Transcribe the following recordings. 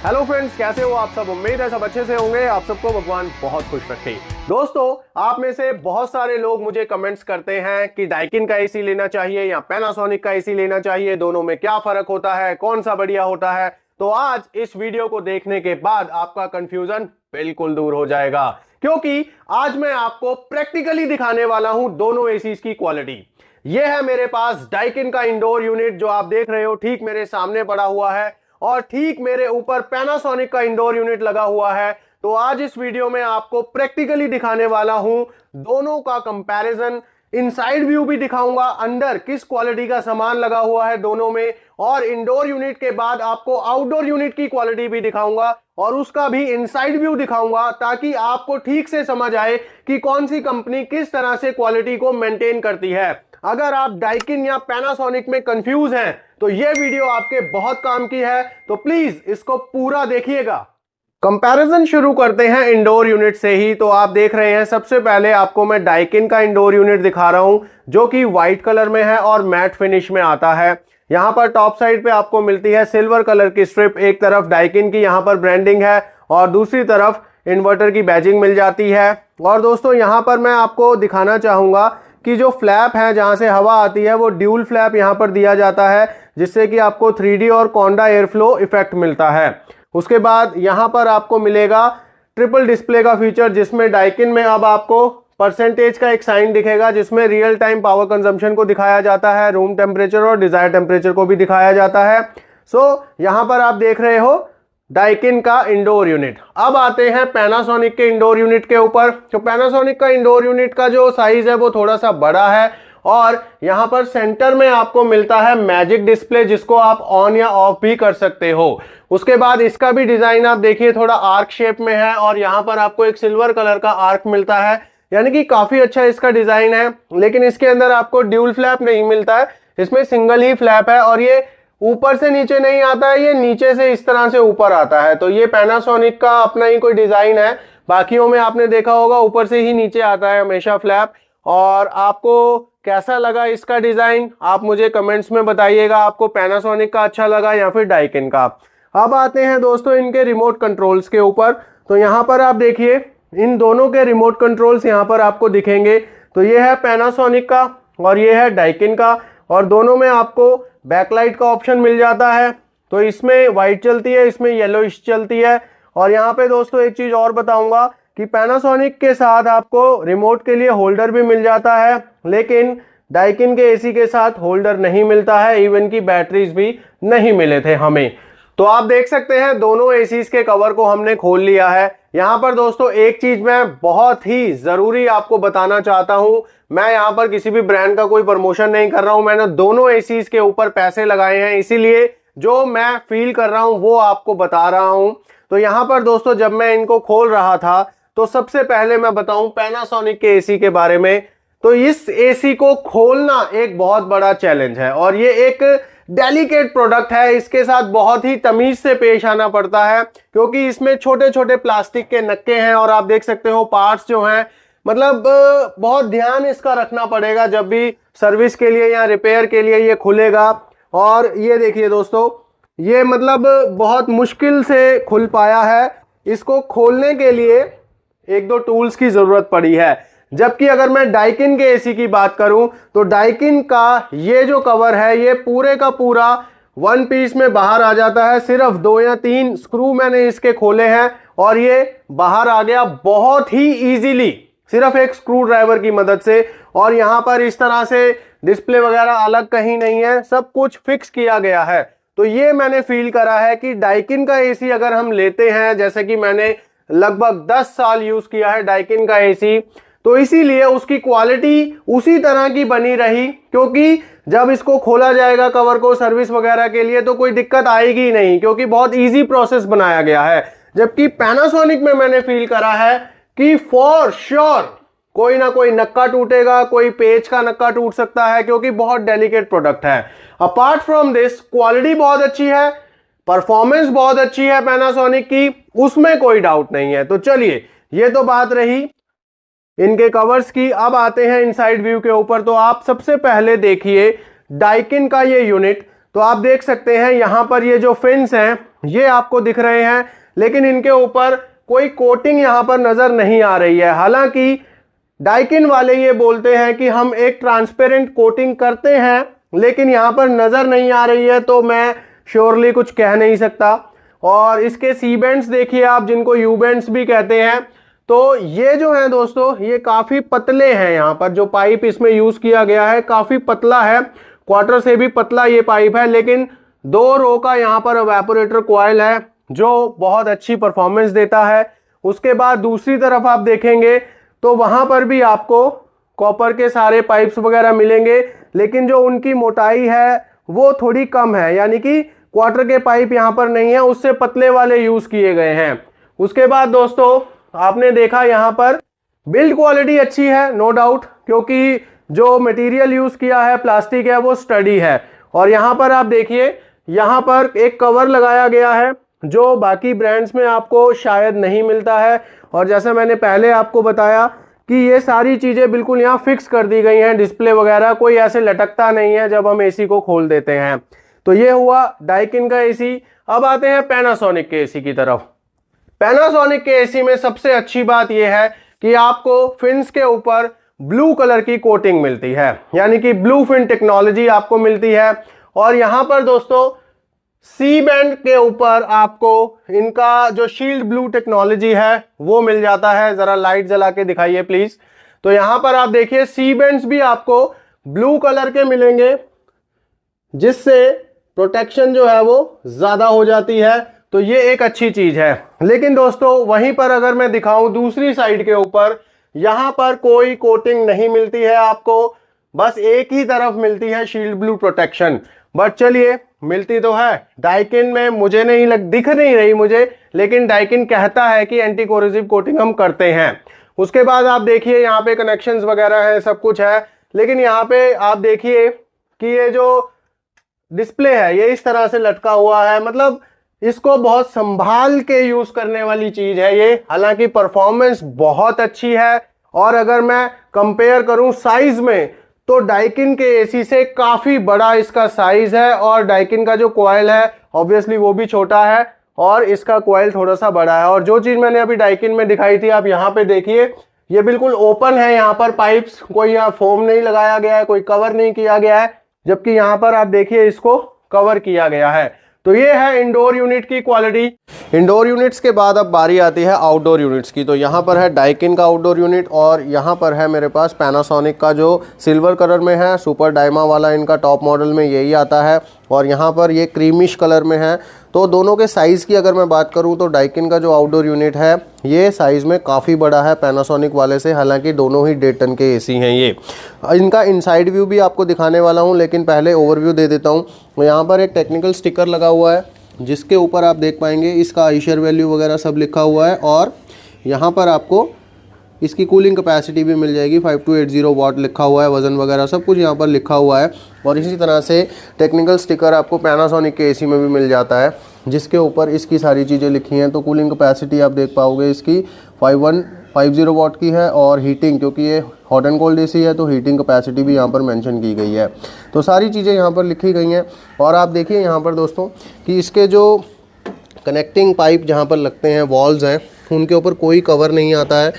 Hello friends, कैसे हो आप सब। उम्मीद है सब अच्छे से होंगे। आप सबको भगवान बहुत खुश रखे। दोस्तों, आप में से बहुत सारे लोग मुझे कमेंट्स करते हैं कि डाइकिन का एसी लेना चाहिए या पैनासोनिक का एसी लेना चाहिए, दोनों में क्या फर्क होता है, कौन सा बढ़िया होता है। तो आज इस वीडियो को देखने के बाद आपका कंफ्यूजन बिल्कुल दूर हो जाएगा, क्योंकि आज मैं आपको प्रैक्टिकली दिखाने वाला हूं दोनों एसीज की क्वालिटी। यह है मेरे पास डाइकिन का इंडोर यूनिट जो आप देख रहे हो, ठीक मेरे सामने पड़ा हुआ है, और ठीक मेरे ऊपर पैनासोनिक का इंडोर यूनिट लगा हुआ है। तो आज इस वीडियो में आपको प्रैक्टिकली दिखाने वाला हूं दोनों का कंपैरिजन, इनसाइड व्यू भी दिखाऊंगा, अंदर किस क्वालिटी का सामान लगा हुआ है दोनों में, और इंडोर यूनिट के बाद आपको आउटडोर यूनिट की क्वालिटी भी दिखाऊंगा और उसका भी इनसाइड व्यू दिखाऊंगा, ताकि आपको ठीक से समझ आए कि कौन सी कंपनी किस तरह से क्वालिटी को मेंटेन करती है। अगर आप डाइकिन या पैनासोनिक में कंफ्यूज हैं तो यह वीडियो आपके बहुत काम की है, तो प्लीज इसको पूरा देखिएगा। कंपैरिजन शुरू करते हैं इंडोर यूनिट से ही। तो आप देख रहे हैं, सबसे पहले आपको मैं डाइकिन का इंडोर यूनिट दिखा रहा हूं जो कि व्हाइट कलर में है और मैट फिनिश में आता है। यहां पर टॉप साइड पे आपको मिलती है सिल्वर कलर की स्ट्रिप। एक तरफ डाइकिन की यहां पर ब्रांडिंग है और दूसरी तरफ इन्वर्टर की बैजिंग मिल जाती है। और दोस्तों, यहां पर मैं आपको दिखाना चाहूंगा कि जो फ्लैप है जहां से हवा आती है वो ड्यूल फ्लैप यहां पर दिया जाता है, जिससे कि आपको 3D और कॉन्डा एयर फ्लो इफेक्ट मिलता है। उसके बाद यहां पर आपको मिलेगा ट्रिपल डिस्प्ले का फीचर, जिसमें डाइकिन में अब आपको परसेंटेज का एक साइन दिखेगा जिसमें रियल टाइम पावर कंजम्पशन को दिखाया जाता है, रूम टेम्परेचर और डिजायर टेम्परेचर को भी दिखाया जाता है। यहां पर आप देख रहे हो डाइकिन का इंडोर यूनिट। अब आते हैं पैनासोनिक के इंडोर यूनिट के ऊपर। तो पैनासोनिक का इंडोर यूनिट का जो साइज है वो थोड़ा सा बड़ा है, और यहां पर सेंटर में आपको मिलता है मैजिक डिस्प्ले, जिसको आप ऑन या ऑफ भी कर सकते हो। उसके बाद इसका भी डिजाइन आप देखिए थोड़ा आर्क शेप में है, और यहां पर आपको एक सिल्वर कलर का आर्क मिलता है, यानी कि काफी अच्छा इसका डिजाइन है। लेकिन इसके अंदर आपको ड्यूल फ्लैप नहीं मिलता है, इसमें सिंगल ही फ्लैप है, और ये ऊपर से नीचे नहीं आता है, ये नीचे से इस तरह से ऊपर आता है। तो ये पैनासोनिक का अपना ही कोई डिजाइन है। बाकियों में आपने देखा होगा ऊपर से ही नीचे आता है हमेशा फ्लैप। और आपको कैसा लगा इसका डिजाइन, आप मुझे कमेंट्स में बताइएगा, आपको पैनासोनिक का अच्छा लगा या फिर डाइकिन का। अब आते हैं दोस्तों इनके रिमोट कंट्रोल्स के ऊपर। तो यहाँ पर आप देखिए इन दोनों के रिमोट कंट्रोल्स यहाँ पर आपको दिखेंगे। तो ये है पैनासोनिक का और ये है डाइकिन का, और दोनों में आपको बैकलाइट का ऑप्शन मिल जाता है। तो इसमें व्हाइट चलती है, इसमें येलोइश चलती है। और यहाँ पे दोस्तों एक चीज और बताऊंगा कि पैनासोनिक के साथ आपको रिमोट के लिए होल्डर भी मिल जाता है, लेकिन डाइकिन के एसी के साथ होल्डर नहीं मिलता है, इवन की बैटरीज भी नहीं मिले थे हमें। तो आप देख सकते हैं दोनों एसीज के कवर को हमने खोल लिया है। यहां पर दोस्तों एक चीज मैं बहुत ही जरूरी आपको बताना चाहता हूं, मैं यहां पर किसी भी ब्रांड का कोई प्रमोशन नहीं कर रहा हूं, मैंने दोनों एसीज के ऊपर पैसे लगाए हैं, इसीलिए जो मैं फील कर रहा हूं वो आपको बता रहा हूं। तो यहां पर दोस्तों जब मैं इनको खोल रहा था तो सबसे पहले मैं बताऊं पैनासोनिक के एसी के बारे में। तो इस एसी को खोलना एक बहुत बड़ा चैलेंज है, और ये एक डेलिकेट प्रोडक्ट है, इसके साथ बहुत ही तमीज से पेश आना पड़ता है, क्योंकि इसमें छोटे छोटे प्लास्टिक के नक्के हैं, और आप देख सकते हो पार्ट्स जो हैं, मतलब बहुत ध्यान इसका रखना पड़ेगा जब भी सर्विस के लिए या रिपेयर के लिए ये खुलेगा। और ये देखिए दोस्तों, ये मतलब बहुत मुश्किल से खुल पाया है। इसको खोलने के लिए एक दो टूल्स की जरूरत पड़ी है। जबकि अगर मैं डाइकिन के एसी की बात करूं तो डाइकिन का ये जो कवर है ये पूरे का पूरा वन पीस में बाहर आ जाता है। सिर्फ 2 या 3 स्क्रू मैंने इसके खोले हैं और ये बाहर आ गया बहुत ही इजीली, सिर्फ एक स्क्रू ड्राइवर की मदद से। और यहां पर इस तरह से डिस्प्ले वगैरह अलग कहीं नहीं है, सब कुछ फिक्स किया गया है। तो ये मैंने फील करा है कि डाइकिन का एसी अगर हम लेते हैं, जैसे कि मैंने लगभग 10 साल यूज किया है डाइकिन का एसी, तो इसीलिए उसकी क्वालिटी उसी तरह की बनी रही, क्योंकि जब इसको खोला जाएगा कवर को सर्विस वगैरह के लिए तो कोई दिक्कत आएगी नहीं, क्योंकि बहुत इजी प्रोसेस बनाया गया है। जबकि पैनासोनिक में मैंने फील करा है कि फॉर श्योर कोई ना कोई नक्का टूटेगा, कोई पेच का नक्का टूट सकता है, क्योंकि बहुत डेलिकेट प्रोडक्ट है। अपार्ट फ्रॉम दिस क्वालिटी बहुत अच्छी है, परफॉर्मेंस बहुत अच्छी है पैनासोनिक की, उसमें कोई डाउट नहीं है। तो चलिए, ये तो बात रही इनके कवर्स की। अब आते हैं इनसाइड व्यू के ऊपर। तो आप सबसे पहले देखिए डाइकिन का ये यूनिट। तो आप देख सकते हैं यहां पर ये जो फिन्स हैं ये आपको दिख रहे हैं, लेकिन इनके ऊपर कोई कोटिंग यहां पर नजर नहीं आ रही है। हालांकि डाइकिन वाले ये बोलते हैं कि हम एक ट्रांसपेरेंट कोटिंग करते हैं, लेकिन यहां पर नजर नहीं आ रही है, तो मैं श्योरली कुछ कह नहीं सकता। और इसके सी बैंड्स देखिए आप, जिनको यू बैंड्स भी कहते हैं, तो ये जो है दोस्तों ये काफी पतले हैं। यहाँ पर जो पाइप इसमें यूज किया गया है काफी पतला है, क्वार्टर से भी पतला ये पाइप है, लेकिन 2 रो का यहाँ पर इवेपोरेटर कॉइल है जो बहुत अच्छी परफॉर्मेंस देता है। उसके बाद दूसरी तरफ आप देखेंगे तो वहां पर भी आपको कॉपर के सारे पाइप्स वगैरह मिलेंगे, लेकिन जो उनकी मोटाई है वो थोड़ी कम है, यानी कि क्वार्टर के पाइप यहाँ पर नहीं है, उससे पतले वाले यूज किए गए हैं। उसके बाद दोस्तों आपने देखा यहाँ पर बिल्ड क्वालिटी अच्छी है, नो डाउट, क्योंकि जो मटेरियल यूज किया है प्लास्टिक है वो स्टडी है। और यहाँ पर आप देखिए, यहाँ पर एक कवर लगाया गया है जो बाकी ब्रांड्स में आपको शायद नहीं मिलता है। और जैसे मैंने पहले आपको बताया कि ये सारी चीजें बिल्कुल यहाँ फिक्स कर दी गई हैं, डिस्प्ले वगैरह कोई ऐसे लटकता नहीं है जब हम एसी को खोल देते हैं। तो ये हुआ डाइकिन का एसी। अब आते हैं पैनासोनिक के एसी की तरफ। पैनासोनिक के एसी में सबसे अच्छी बात यह है कि आपको फिन्स के ऊपर ब्लू कलर की कोटिंग मिलती है, यानी कि ब्लू फिन टेक्नोलॉजी आपको मिलती है। और यहां पर दोस्तों सी बैंड के ऊपर आपको इनका जो शील्ड ब्लू टेक्नोलॉजी है वो मिल जाता है। जरा लाइट जला के दिखाइए प्लीज। तो यहां पर आप देखिए सी बैंड्स भी आपको ब्लू कलर के मिलेंगे, जिससे प्रोटेक्शन जो है वो ज्यादा हो जाती है। तो ये एक अच्छी चीज है। लेकिन दोस्तों वहीं पर अगर मैं दिखाऊं दूसरी साइड के ऊपर, यहां पर कोई कोटिंग नहीं मिलती है आपको, बस एक ही तरफ मिलती है शील्ड ब्लू प्रोटेक्शन। बट चलिए, मिलती तो है डाइकिन में, मुझे नहीं दिख नहीं रही मुझे, लेकिन डाइकिन कहता है कि एंटी कोरोसिव कोटिंग हम करते हैं। उसके बाद आप देखिए यहाँ पे कनेक्शंस वगैरह है, सब कुछ है, लेकिन यहाँ पे आप देखिए कि ये जो डिस्प्ले है ये इस तरह से लटका हुआ है, मतलब इसको बहुत संभाल के यूज करने वाली चीज है ये। हालांकि परफॉर्मेंस बहुत अच्छी है, और अगर मैं कंपेयर करूं साइज में तो डाइकिन के एसी से काफी बड़ा इसका साइज है। और डाइकिन का जो कॉइल है ऑब्वियसली वो भी छोटा है, और इसका कॉइल थोड़ा सा बड़ा है। और जो चीज मैंने अभी डाइकिन में दिखाई थी आप यहाँ पे देखिए, ये बिल्कुल ओपन है। यहाँ पर पाइप्स, कोई यहाँ फोम नहीं लगाया गया है, कोई कवर नहीं किया गया है, जबकि यहाँ पर आप देखिए इसको कवर किया गया है। तो ये है इंडोर यूनिट की क्वालिटी। इंडोर यूनिट्स के बाद अब बारी आती है आउटडोर यूनिट्स की। तो यहाँ पर है डाइकिन का आउटडोर यूनिट, और यहाँ पर है मेरे पास पैनासोनिक का जो सिल्वर कलर में है, सुपर डायमा वाला इनका टॉप मॉडल में यही आता है। और यहाँ पर ये क्रीमिश कलर में है। तो दोनों के साइज़ की अगर मैं बात करूँ तो डाइकिन का जो आउटडोर यूनिट है ये साइज़ में काफ़ी बड़ा है पैनासोनिक वाले से। हालांकि दोनों ही 1.5 टन के एसी हैं ये। इनका इनसाइड व्यू भी आपको दिखाने वाला हूँ, लेकिन पहले ओवरव्यू दे देता हूँ। यहाँ पर एक टेक्निकल स्टिकर लगा हुआ है, जिसके ऊपर आप देख पाएंगे इसका आईशर वैल्यू वगैरह सब लिखा हुआ है। और यहाँ पर आपको इसकी कूलिंग कैपेसिटी भी मिल जाएगी, 5280 वाट लिखा हुआ है, वज़न वगैरह सब कुछ यहाँ पर लिखा हुआ है। और इसी तरह से टेक्निकल स्टिकर आपको पैनासोनिक के एसी में भी मिल जाता है, जिसके ऊपर इसकी सारी चीज़ें लिखी हैं। तो कूलिंग कैपेसिटी आप देख पाओगे इसकी 5150 वाट की है। और हीटिंग, क्योंकि ये हॉट एंड कोल्ड एसी है तो हीटिंग कैपेसिटी भी यहाँ पर मेंशन की गई है। तो सारी चीज़ें यहाँ पर लिखी गई हैं। और आप देखिए यहाँ पर दोस्तों कि इसके जो कनेक्टिंग पाइप जहाँ पर लगते हैं, वॉल्स हैं, उनके ऊपर कोई कवर नहीं आता है,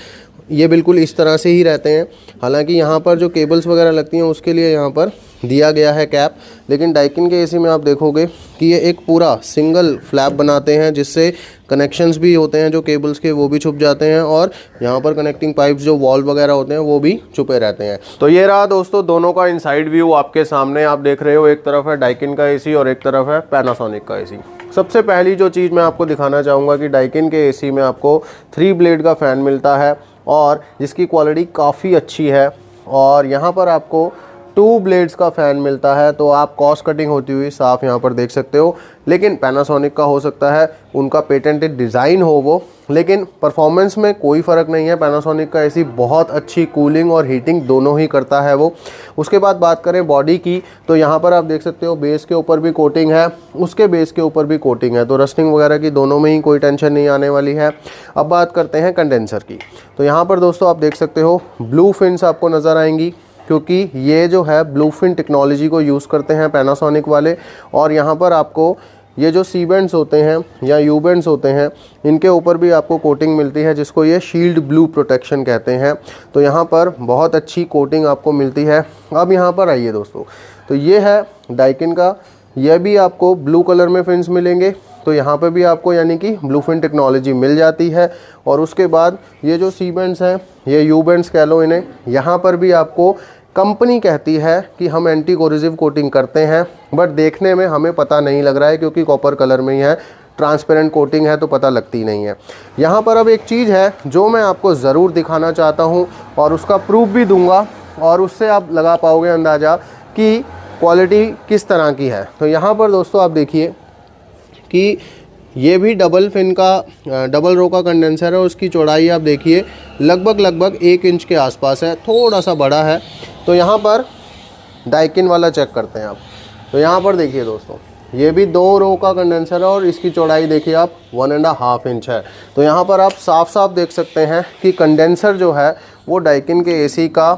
ये बिल्कुल इस तरह से ही रहते हैं। हालांकि यहाँ पर जो केबल्स वगैरह लगती हैं उसके लिए यहाँ पर दिया गया है कैप, लेकिन डाइकिन के एसी में आप देखोगे कि ये एक पूरा सिंगल फ्लैप बनाते हैं, जिससे कनेक्शंस भी होते हैं जो केबल्स के वो भी छुप जाते हैं, और यहाँ पर कनेक्टिंग पाइप्स जो वॉल वगैरह होते हैं वो भी छुपे रहते हैं। तो ये रहा दोस्तों दोनों का इनसाइड व्यू आपके सामने, आप देख रहे हो। एक तरफ है डाइकिन का एसी और एक तरफ है पैनासोनिक का एसी। सबसे पहली जो चीज़ मैं आपको दिखाना चाहूँगा कि डाइकिन के एसी में आपको 3 ब्लेड का फ़ैन मिलता है, और जिसकी क्वालिटी काफ़ी अच्छी है। और यहाँ पर आपको 2 ब्लेड्स का फ़ैन मिलता है, तो आप कॉस्ट कटिंग होती हुई साफ यहाँ पर देख सकते हो। लेकिन पैनासोनिक का हो सकता है उनका पेटेंटेड डिज़ाइन हो वो, लेकिन परफॉर्मेंस में कोई फ़र्क नहीं है। पैनासोनिक का एसी बहुत अच्छी कूलिंग और हीटिंग दोनों ही करता है वो। उसके बाद बात करें बॉडी की, तो यहाँ पर आप देख सकते हो बेस के ऊपर भी कोटिंग है, उसके बेस के ऊपर भी कोटिंग है, तो रस्टिंग वगैरह की दोनों में ही कोई टेंशन नहीं आने वाली है। अब बात करते हैं कंडेंसर की। तो यहाँ पर दोस्तों आप देख सकते हो ब्लू फिन्स आपको नज़र आएंगी, क्योंकि ये जो है ब्लू फिन टेक्नोलॉजी को यूज़ करते हैं पैनासोनिक वाले। और यहाँ पर आपको ये जो सी बैंड्स होते हैं या यू बैंड्स होते हैं, इनके ऊपर भी आपको कोटिंग मिलती है जिसको ये शील्ड ब्लू प्रोटेक्शन कहते हैं। तो यहाँ पर बहुत अच्छी कोटिंग आपको मिलती है। अब यहाँ पर आइए दोस्तों, तो ये है डाइकिन का, यह भी आपको ब्लू कलर में फिन्स मिलेंगे। तो यहाँ पे भी आपको यानी कि ब्लूफिन टेक्नोलॉजी मिल जाती है। और उसके बाद ये जो सी बैंड्स हैं, ये यू बैंड्स कह लो इन्हें, यहाँ पर भी आपको कंपनी कहती है कि हम एंटी कोरोसिव कोटिंग करते हैं, बट देखने में हमें पता नहीं लग रहा है क्योंकि कॉपर कलर में ही है, ट्रांसपेरेंट कोटिंग है तो पता लगती नहीं है। यहाँ पर अब एक चीज़ है जो मैं आपको ज़रूर दिखाना चाहता हूँ और उसका प्रूफ भी दूंगा, और उससे आप लगा पाओगे अंदाज़ा कि क्वालिटी किस तरह की है। तो यहाँ पर दोस्तों आप देखिए कि ये भी डबल फिन का डबल रो का कंडेंसर है, और उसकी चौड़ाई आप देखिए लगभग 1 इंच के आसपास है, थोड़ा सा बड़ा है। तो यहाँ पर डाइकिन वाला चेक करते हैं आप। तो यहाँ पर देखिए दोस्तों, ये भी 2 रो का कंडेंसर है और इसकी चौड़ाई देखिए आप 1.5 इंच है। तो यहाँ पर आप साफ साफ देख सकते हैं कि कंडेंसर जो है वो डाइकिन के एसी का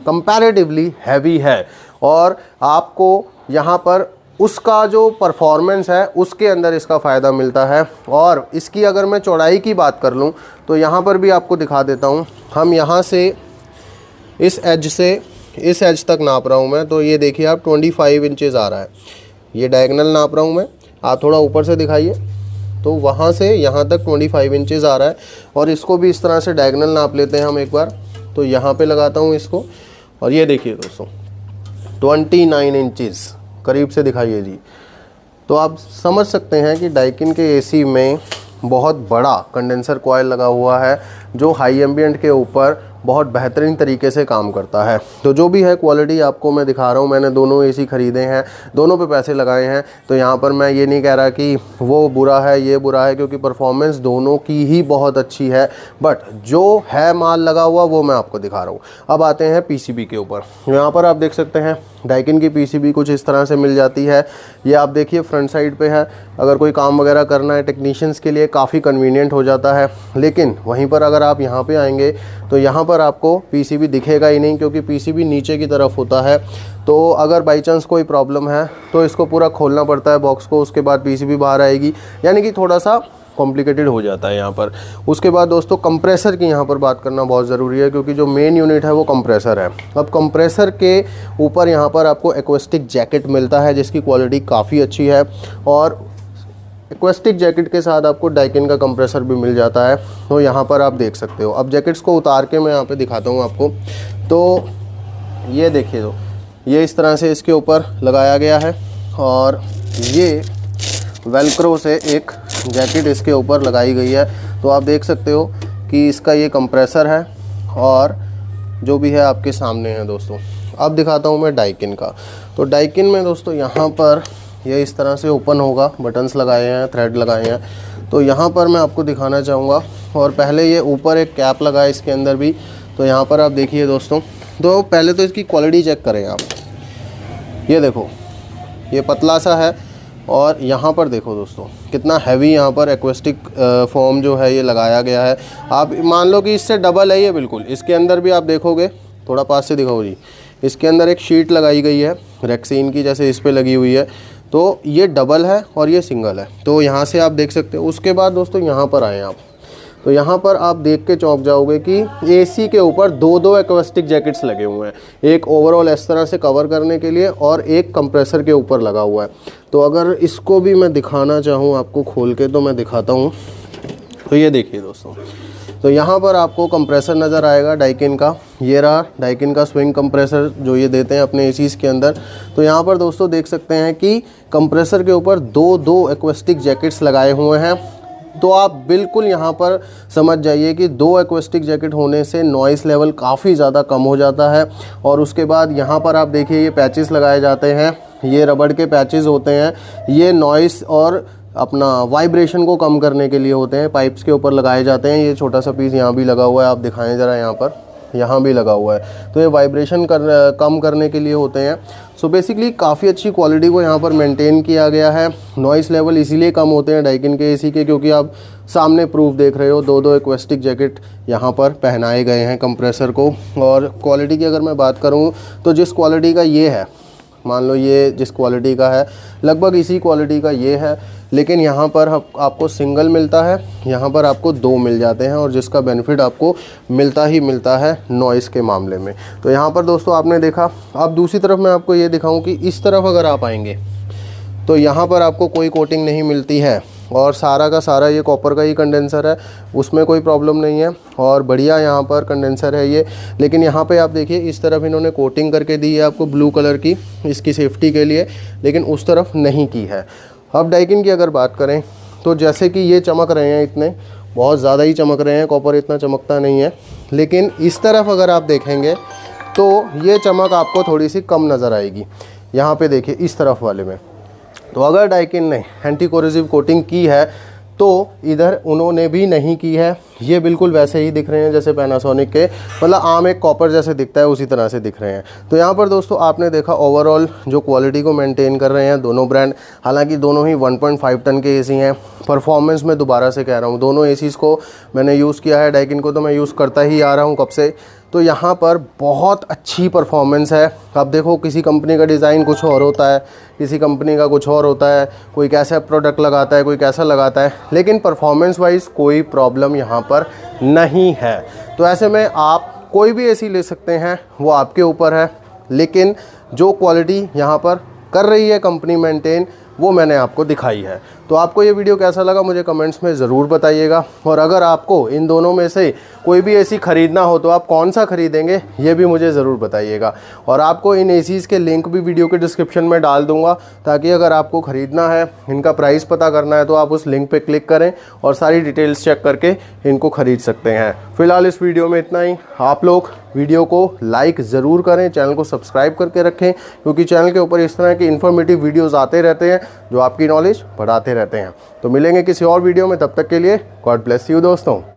कंपैरेटिवली हैवी है, और आपको यहाँ पर उसका जो परफॉर्मेंस है उसके अंदर इसका फ़ायदा मिलता है। और इसकी अगर मैं चौड़ाई की बात कर लूँ तो यहाँ पर भी आपको दिखा देता हूँ। हम यहाँ से इस एज से इस एज तक नाप रहा हूँ मैं, तो ये देखिए आप 25 इंचेस आ रहा है। ये डायगोनल नाप रहा हूँ मैं, आप थोड़ा ऊपर से दिखाइए, तो वहाँ से यहाँ तक 25 इंचेस आ रहा है। और इसको भी इस तरह से डायगोनल नाप लेते हैं हम एक बार। तो यहाँ पे लगाता हूँ इसको, और ये देखिए दोस्तों 29 इंचेस, करीब से दिखाइए जी। तो आप समझ सकते हैं कि डाइकिन के एसी में बहुत बड़ा कंडेंसर कॉइल लगा हुआ है जो हाई एम्बिएंट के ऊपर बहुत बेहतरीन तरीके से काम करता है। तो जो भी है क्वालिटी आपको मैं दिखा रहा हूँ, मैंने दोनों एसी ख़रीदे हैं, दोनों पे पैसे लगाए हैं। तो यहाँ पर मैं ये नहीं कह रहा कि वो बुरा है ये बुरा है, क्योंकि परफॉर्मेंस दोनों की ही बहुत अच्छी है, बट जो है माल लगा हुआ वो मैं आपको दिखा रहा हूँ। अब आते हैं पीसीबी के ऊपर। यहाँ पर आप देख सकते हैं डाइकिन की पीसीबी कुछ इस तरह से मिल जाती है। ये आप देखिए फ्रंट साइड पे है, अगर कोई काम वगैरह करना है टेक्नीशियंस के लिए काफ़ी कन्वीनियंट हो जाता है। लेकिन वहीं पर अगर आप यहाँ पे आएंगे तो यहाँ पर आपको पीसीबी दिखेगा ही नहीं, क्योंकि पीसीबी नीचे की तरफ होता है। तो अगर बाई चांस कोई प्रॉब्लम है तो इसको पूरा खोलना पड़ता है बॉक्स को, उसके बाद पीसीबी बाहर आएगी, यानी कि थोड़ा सा कॉम्प्लिकेटेड हो जाता है यहाँ पर। उसके बाद दोस्तों कंप्रेसर की यहाँ पर बात करना बहुत ज़रूरी है, क्योंकि जो मेन यूनिट है वो कंप्रेसर है। अब कंप्रेसर के ऊपर यहाँ पर आपको एक्वेस्टिक जैकेट मिलता है जिसकी क्वालिटी काफ़ी अच्छी है, और एक्वेस्टिक जैकेट के साथ आपको डाइकिन का कंप्रेसर भी मिल जाता है। तो यहाँ पर आप देख सकते हो। अब जैकेट्स को उतार के मैं यहाँ पे दिखाता हूँ आपको। तो ये देखिए, तो ये इस तरह से इसके ऊपर लगाया गया है, और ये वेलक्रो से एक जैकेट इसके ऊपर लगाई गई है। तो आप देख सकते हो कि इसका ये कंप्रेसर है, और जो भी है आपके सामने है दोस्तों। अब दिखाता हूँ मैं डाइकिन का। तो डाइकिन में दोस्तों यहाँ पर ये इस तरह से ओपन होगा, बटन्स लगाए हैं, थ्रेड लगाए हैं। तो यहाँ पर मैं आपको दिखाना चाहूँगा, और पहले ये ऊपर एक कैप लगा है इसके अंदर भी। तो यहाँ पर आप देखिए दोस्तों, तो पहले तो इसकी क्वालिटी चेक करें आप। ये देखो, ये पतला सा है, और यहाँ पर देखो दोस्तों कितना हैवी यहाँ पर एक्वेस्टिक फोम जो है ये लगाया गया है। आप मान लो कि इससे डबल है ये बिल्कुल। इसके अंदर भी आप देखोगे, थोड़ा पास से दिखाओ जी, इसके अंदर एक शीट लगाई गई है रेक्सीन की, जैसे इस पे लगी हुई है। तो ये डबल है और ये सिंगल है, तो यहाँ से आप देख सकते हो। उसके बाद दोस्तों यहाँ पर आएँ आप, तो यहाँ पर आप देख के चौंक जाओगे कि एसी के ऊपर 2 एक्वेस्टिक जैकेट्स लगे हुए हैं, एक ओवरऑल इस तरह से कवर करने के लिए और एक कंप्रेसर के ऊपर लगा हुआ है। तो अगर इसको भी मैं दिखाना चाहूँ आपको खोल के, तो मैं दिखाता हूँ। तो ये देखिए दोस्तों, तो यहाँ पर आपको कंप्रेसर नज़र आएगा डाइकिन का। ये रहा डाइकिन का स्विंग कंप्रेसर जो ये देते हैं अपने एसीज़ के अंदर। तो यहाँ पर दोस्तों देख सकते हैं कि कंप्रेसर के ऊपर 2 एक्वेस्टिक जैकेट्स लगाए हुए हैं। तो आप बिल्कुल यहाँ पर समझ जाइए कि 2 एक्वेस्टिक जैकेट होने से नॉइस लेवल काफ़ी ज़्यादा कम हो जाता है। और उसके बाद यहाँ पर आप देखिए ये पैचेस लगाए जाते हैं, ये रबड़ के पैचेस होते हैं, ये नॉइस और अपना वाइब्रेशन को कम करने के लिए होते हैं, पाइप्स के ऊपर लगाए जाते हैं। ये छोटा सा पीस यहाँ भी लगा हुआ है, आप दिखाएं ज़रा, यहाँ पर यहाँ भी लगा हुआ है। तो ये वाइब्रेशन कम करने के लिए होते हैं। सो बेसिकली काफ़ी अच्छी क्वालिटी को यहाँ पर मेंटेन किया गया है। नॉइस लेवल इसीलिए कम होते हैं डाइकिन के एसी के, क्योंकि आप सामने प्रूफ देख रहे हो, 2 एक्वेस्टिक जैकेट यहाँ पर पहनाए गए हैं कंप्रेसर को। और क्वालिटी की अगर मैं बात करूँ तो जिस क्वालिटी का ये है, मान लो ये जिस क्वालिटी का है लगभग इसी क्वालिटी का ये है, लेकिन यहाँ पर आपको सिंगल मिलता है, यहाँ पर आपको 2 मिल जाते हैं और जिसका बेनिफिट आपको मिलता ही मिलता है नॉइज़ के मामले में। तो यहाँ पर दोस्तों आपने देखा। अब दूसरी तरफ मैं आपको ये दिखाऊं कि इस तरफ अगर आप आएंगे तो यहाँ पर आपको कोई कोटिंग नहीं मिलती है और सारा का सारा ये कॉपर का ही कंडेंसर है, उसमें कोई प्रॉब्लम नहीं है और बढ़िया यहाँ पर कंडेंसर है ये। लेकिन यहाँ पे आप देखिए इस तरफ इन्होंने कोटिंग करके दी है आपको ब्लू कलर की इसकी सेफ्टी के लिए, लेकिन उस तरफ नहीं की है। अब डाइकिन की अगर बात करें तो जैसे कि ये चमक रहे हैं, इतने बहुत ज़्यादा ही चमक रहे हैं, कॉपर इतना चमकता नहीं है, लेकिन इस तरफ अगर आप देखेंगे तो ये चमक आपको थोड़ी सी कम नज़र आएगी। यहाँ पे देखिए इस तरफ वाले में, तो अगर डाइकिन ने एंटी कोरोसिव कोटिंग की है तो इधर उन्होंने भी नहीं की है। ये बिल्कुल वैसे ही दिख रहे हैं जैसे पैनासोनिक के, मतलब आम एक कॉपर जैसे दिखता है उसी तरह से दिख रहे हैं। तो यहाँ पर दोस्तों आपने देखा ओवरऑल जो क्वालिटी को मेंटेन कर रहे हैं दोनों ब्रांड। हालांकि दोनों ही 1.5 टन के एसी हैं। परफॉर्मेंस में दोबारा से कह रहा हूँ, दोनों एसीज़ को मैंने यूज़ किया है, डाइकिन को तो मैं यूज़ करता ही आ रहा हूँ कब से। तो यहाँ पर बहुत अच्छी परफॉर्मेंस है। अब देखो किसी कंपनी का डिज़ाइन कुछ और होता है, किसी कंपनी का कुछ और होता है, कोई कैसा प्रोडक्ट लगाता है, कोई कैसा लगाता है, लेकिन परफॉर्मेंस वाइज कोई प्रॉब्लम यहाँ पर नहीं है। तो ऐसे में आप कोई भी एसी ले सकते हैं, वो आपके ऊपर है, लेकिन जो क्वालिटी यहाँ पर कर रही है कंपनी मेंटेन वो मैंने आपको दिखाई है। तो आपको ये वीडियो कैसा लगा मुझे कमेंट्स में ज़रूर बताइएगा। और अगर आपको इन दोनों में से कोई भी एसी ख़रीदना हो तो आप कौन सा ख़रीदेंगे ये भी मुझे ज़रूर बताइएगा। और आपको इन एसीज़ के लिंक भी वीडियो के डिस्क्रिप्शन में डाल दूंगा, ताकि अगर आपको ख़रीदना है, इनका प्राइस पता करना है, तो आप उस लिंक पर क्लिक करें और सारी डिटेल्स चेक करके इनको ख़रीद सकते हैं। फ़िलहाल इस वीडियो में इतना ही। आप लोग वीडियो को लाइक ज़रूर करें, चैनल को सब्सक्राइब करके रखें, क्योंकि चैनल के ऊपर इस तरह की इन्फॉर्मेटिव वीडियोज़ आते रहते हैं जो आपकी नॉलेज बढ़ाते रहते हैं। तो मिलेंगे किसी और वीडियो में, तब तक के लिए गॉड ब्लेस यू दोस्तों।